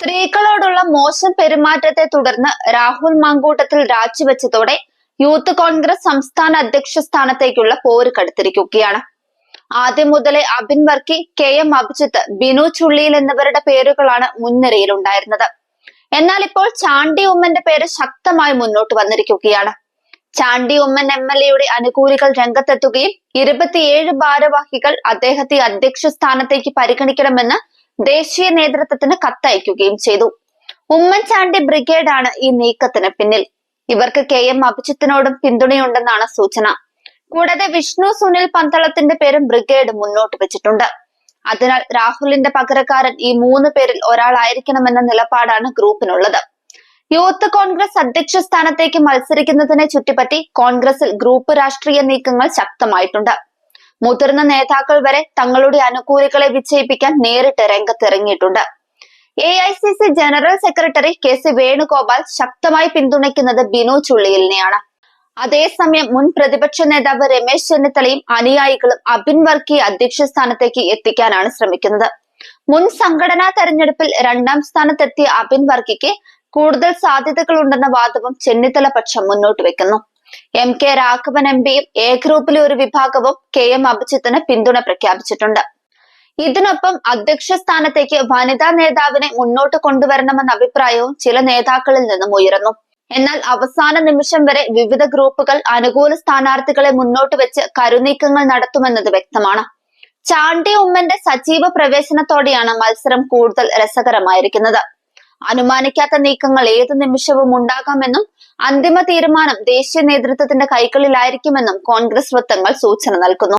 സ്ത്രീകളോടുള്ള മോശം പെരുമാറ്റത്തെ തുടർന്ന് രാഹുൽ മാങ്കൂട്ടത്തിൽ രാജിവെച്ചതോടെ യൂത്ത് കോൺഗ്രസ് സംസ്ഥാന അധ്യക്ഷ സ്ഥാനത്തേക്കുള്ള പോര് കടുത്തിരിക്കുകയാണ്. ആദ്യം മുതലേ അബിൻ വർക്കി, കെ എം അഭിജിത്ത്, ബിനു ചുള്ളിയിൽ എന്നിവരുടെ പേരുകളാണ് മുൻനിരയിലുണ്ടായിരുന്നത്. എന്നാൽ ഇപ്പോൾ ചാണ്ടി ഉമ്മന്റെ പേര് ശക്തമായി മുന്നോട്ട് വന്നിരിക്കുകയാണ്. ചാണ്ടി ഉമ്മൻ MLA അനുകൂലികൾ രംഗത്തെത്തുകയും 27 ഭാരവാഹികൾ അദ്ദേഹത്തെ അധ്യക്ഷ സ്ഥാനത്തേക്ക് പരിഗണിക്കണമെന്ന് ദേശീയ നേതൃത്വത്തിന് കത്തയക്കുകയും ചെയ്തു. ഉമ്മൻചാണ്ടി ബ്രിഗേഡാണ് ഈ നീക്കത്തിന് പിന്നിൽ. ഇവർക്ക് കെ എം അഭിജിത്തിനോടും പിന്തുണയുണ്ടെന്നാണ് സൂചന. കൂടാതെ വിഷ്ണു സുനിൽ പന്തളത്തിന്റെ പേരും ബ്രിഗേഡ് മുന്നോട്ട് വെച്ചിട്ടുണ്ട്. അതിനാൽ രാഹുലിന്റെ പകരക്കാരൻ ഈ 3 പേരിൽ ഒരാളായിരിക്കണമെന്ന നിലപാടാണ് ഗ്രൂപ്പിനുള്ളത്. യൂത്ത് കോൺഗ്രസ് അധ്യക്ഷ സ്ഥാനത്തേക്ക് മത്സരിക്കുന്നതിനെ ചുറ്റിപ്പറ്റി കോൺഗ്രസിൽ ഗ്രൂപ്പ് രാഷ്ട്രീയ നീക്കങ്ങൾ ശക്തമായിട്ടുണ്ട്. മുതിർന്ന നേതാക്കൾ വരെ തങ്ങളുടെ അനുകൂലികളെ വിജയിപ്പിക്കാൻ നേരിട്ട് രംഗത്തിറങ്ങിയിട്ടുണ്ട്. AICC general secretary KC Venugopal ശക്തമായി പിന്തുണയ്ക്കുന്നത് ബിനു ചുള്ളിയിലിനെയാണ്. അതേസമയം മുൻ പ്രതിപക്ഷ നേതാവ് രമേശ് ചെന്നിത്തലയും അനുയായികളും അബിൻ വർക്കിയെ അധ്യക്ഷ സ്ഥാനത്തേക്ക് എത്തിക്കാനാണ് ശ്രമിക്കുന്നത്. മുൻ സംഘടനാ തെരഞ്ഞെടുപ്പിൽ 2ാം സ്ഥാനത്തെത്തിയ അബിൻ വർക്കിക്ക് കൂടുതൽ സാധ്യതകളുണ്ടെന്ന വാദവും ചെന്നിത്തല പക്ഷം മുന്നോട്ട് വെക്കുന്നു. MK രാഘവൻ MPയും A ഗ്രൂപ്പിലെ ഒരു വിഭാഗവും KM അഭിജിത്തിന് പിന്തുണ പ്രഖ്യാപിച്ചിട്ടുണ്ട്. ഇതിനൊപ്പം അധ്യക്ഷ സ്ഥാനത്തേക്ക് വനിതാ നേതാവിനെ മുന്നോട്ട് കൊണ്ടുവരണമെന്ന അഭിപ്രായവും ചില നേതാക്കളിൽ നിന്നും ഉയർന്നു. എന്നാൽ അവസാന നിമിഷം വരെ വിവിധ ഗ്രൂപ്പുകൾ അനുകൂല സ്ഥാനാർത്ഥികളെ മുന്നോട്ട് വെച്ച് കരുനീക്കങ്ങൾ നടത്തുമെന്നത് വ്യക്തമാണ്. ചാണ്ടി ഉമ്മന്റെ സജീവ പ്രവേശനത്തോടെയാണ് മത്സരം കൂടുതൽ രസകരമായിരിക്കുന്നത്. അനുമാനിക്കാത്ത നീക്കങ്ങൾ ഏതു നിമിഷവും ഉണ്ടാകാമെന്നും അന്തിമ തീരുമാനം ദേശീയ നേതൃത്വത്തിന്റെ കൈകളിലായിരിക്കുമെന്നും കോൺഗ്രസ് വൃത്തങ്ങൾ സൂചന നൽകുന്നു.